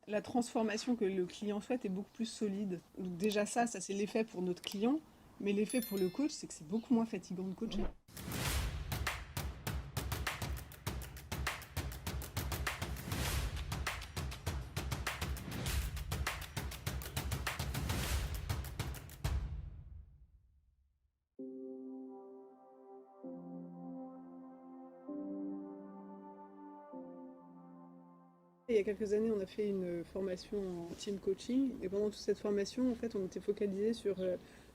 La transformation que le client souhaite est beaucoup plus solide. Donc déjà ça c'est l'effet pour notre client, mais l'effet pour le coach, c'est que c'est beaucoup moins fatigant de coacher. Il y a quelques années, on a fait une formation en team coaching et pendant toute cette formation, en fait, on était focalisé sur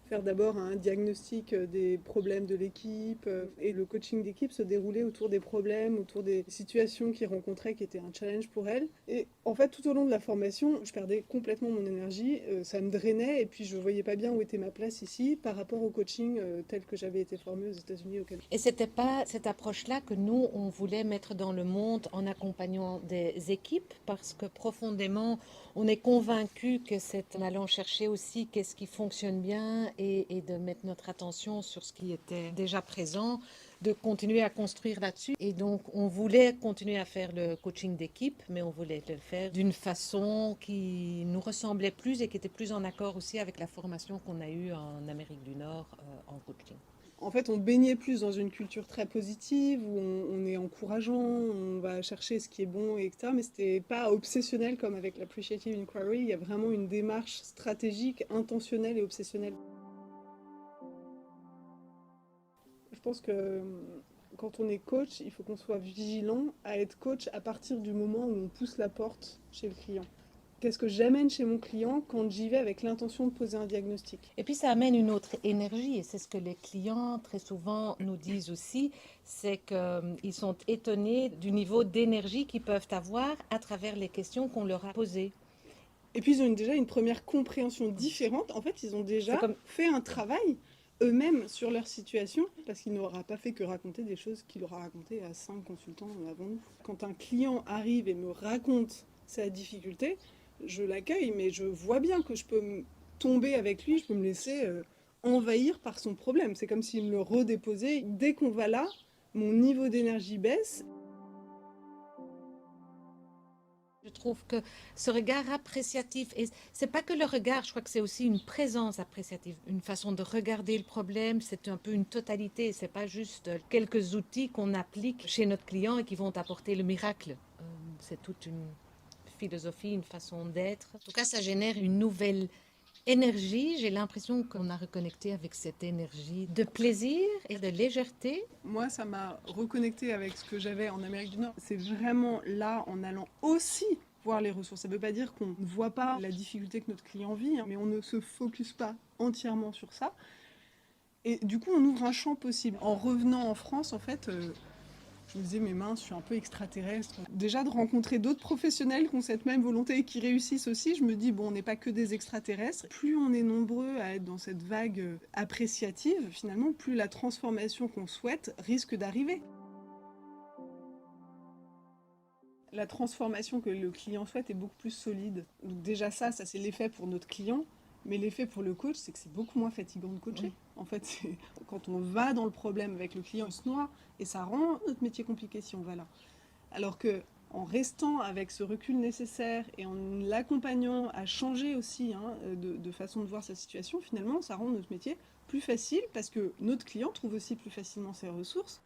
faire d'abord un diagnostic des problèmes de l'équipe et le coaching d'équipe se déroulait autour des problèmes, autour des situations qu'ils rencontraient qui étaient un challenge pour elles. Et en fait, tout au long de la formation, je perdais complètement mon énergie, ça me drainait et puis je voyais pas bien où était ma place ici par rapport au coaching tel que j'avais été formée aux États-Unis au Canada. Et c'était pas cette approche-là que nous, on voulait mettre dans le monde en accompagnant des équipes, parce que profondément, on est convaincu que c'est en allant chercher aussi qu'est-ce qui fonctionne bien et de mettre notre attention sur ce qui était déjà présent, de continuer à construire là-dessus. Et donc, on voulait continuer à faire le coaching d'équipe, mais on voulait le faire d'une façon qui nous ressemblait plus et qui était plus en accord aussi avec la formation qu'on a eue en Amérique du Nord en coaching. En fait, on baignait plus dans une culture très positive, où on est encourageant, on va chercher ce qui est bon, etc. Mais c'était pas obsessionnel comme avec l'Appreciative Inquiry. Il y a vraiment une démarche stratégique, intentionnelle et obsessionnelle. Je pense que quand on est coach, il faut qu'on soit vigilant à être coach à partir du moment où on pousse la porte chez le client. Qu'est-ce que j'amène chez mon client quand j'y vais avec l'intention de poser un diagnostic? Et puis ça amène une autre énergie, et c'est ce que les clients très souvent nous disent aussi, c'est qu'ils sont étonnés du niveau d'énergie qu'ils peuvent avoir à travers les questions qu'on leur a posées. Et puis ils ont déjà une première compréhension différente. En fait, ils ont C'est déjà comme, fait un travail eux-mêmes sur leur situation, parce qu'il n'aura pas fait que raconter des choses qu'il aura racontées à 5 consultants avant nous. Quand un client arrive et me raconte sa difficulté, je l'accueille, mais je vois bien que je peux tomber avec lui, je peux me laisser envahir par son problème. C'est comme s'il me le redéposait. Dès qu'on va là, mon niveau d'énergie baisse. je trouve que ce regard appréciatif, et c'est pas que le regard, je crois que c'est aussi une présence appréciative, une façon de regarder le problème, c'est un peu une totalité, c'est pas juste quelques outils qu'on applique chez notre client et qui vont apporter le miracle. C'est toute une philosophie, une façon d'être. En tout cas, ça génère une nouvelle énergie. J'ai l'impression qu'on a reconnecté avec cette énergie de plaisir et de légèreté. Moi, ça m'a reconnecté avec ce que j'avais en Amérique du Nord. C'est vraiment là, en allant aussi voir les ressources. Ça ne veut pas dire qu'on ne voit pas la difficulté que notre client vit, hein, mais on ne se focus pas entièrement sur ça. Et du coup, on ouvre un champ possible. En revenant en France, en fait, je me disais, mais mince, je suis un peu extraterrestre. Déjà, de rencontrer d'autres professionnels qui ont cette même volonté et qui réussissent aussi, je me dis, bon, on n'est pas que des extraterrestres. Plus on est nombreux à être dans cette vague appréciative, finalement, plus la transformation qu'on souhaite risque d'arriver. La transformation que le client souhaite est beaucoup plus solide. Donc déjà ça c'est l'effet pour notre client, mais l'effet pour le coach, c'est que c'est beaucoup moins fatigant de coacher. En fait, quand on va dans le problème avec le client, on se noie, et ça rend notre métier compliqué si on va là. Alors que en restant avec ce recul nécessaire et en l'accompagnant à changer aussi de façon de voir sa situation, finalement, ça rend notre métier plus facile parce que notre client trouve aussi plus facilement ses ressources.